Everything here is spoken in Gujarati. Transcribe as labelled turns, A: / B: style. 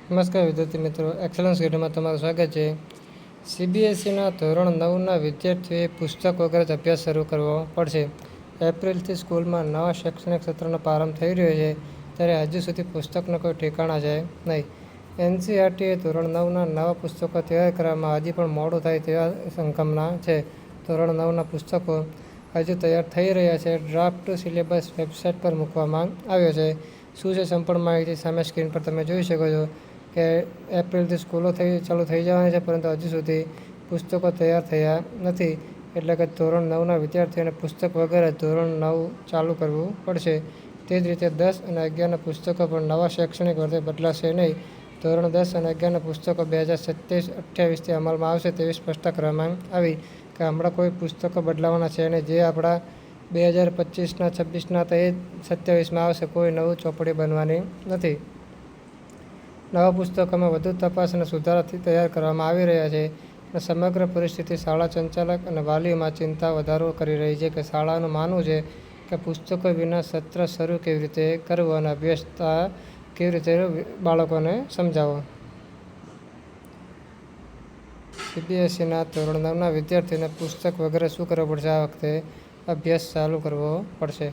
A: નમસ્કાર વિદ્યાર્થી મિત્રો, એક્સલન્સ ગાઈડમાં તમારું સ્વાગત છે. સીબીએસઈના ધોરણ 9ના વિદ્યાર્થીઓએ પુસ્તક વગર જ અભ્યાસ શરૂ કરવો પડશે. એપ્રિલથી સ્કૂલમાં નવા શૈક્ષણિક સત્રનો પ્રારંભ થઈ રહ્યો છે, ત્યારે હજુ સુધી પુસ્તકનો કોઈ ઠેકાણા છે નહીં. એનસીઈઆરટીએ ધોરણ 9ના નવા પુસ્તકો તૈયાર કરવામાં હજી પણ મોડું થાય તેવા સંભાવના છે. ધોરણ 9ના પુસ્તકો હજુ તૈયાર થઈ રહ્યા છે. ડ્રાફ્ટ સિલેબસ વેબસાઇટ પર મૂકવામાં આવ્યો છે. શું છે સંપૂર્ણ માહિતી સામે સ્ક્રીન પર તમે જોઈ શકો છો કે એપ્રિલથી સ્કૂલો ચાલુ થઈ જવાની છે, પરંતુ હજુ સુધી પુસ્તકો તૈયાર થયા નથી. એટલે કે ધોરણ 9ના વિદ્યાર્થીઓને પુસ્તક વગર જ ધોરણ 9 ચાલુ કરવું પડશે. તે જ રીતે 10 અને 11ના પુસ્તકો પણ નવા શૈક્ષણિક વર્ષે બદલાશે નહીં. ધોરણ 10 અને 11ના પુસ્તકો 2027-28થી અમલમાં આવશે તેવી સ્પષ્ટતા કરવામાં આવી કે હમણાં કોઈ પુસ્તકો બદલાવાના છે અને જે આપણા 2025ના 26ના તો એ 27માં આવશે. કોઈ નવું ચોપડી બનવાની નથી. નવા પુસ્તકોમાં વધુ તપાસ અને સુધારાથી તૈયાર કરવામાં આવી રહ્યા છે. અને સમગ્ર પરિસ્થિતિ શાળા સંચાલક અને વાલીઓમાં ચિંતા વધારો કરી રહી છે કે શાળાનું માનવું છે કે પુસ્તકો વિના સત્ર શરૂ કેવી રીતે કરવું અને અભ્યાસ કેવી રીતે બાળકોને સમજાવવો. સીબીએસઈના ધોરણ 9ના વિદ્યાર્થીઓને પુસ્તક વગર શું કરવું પડશે? આ વખતે અભ્યાસ ચાલુ કરવો પડશે.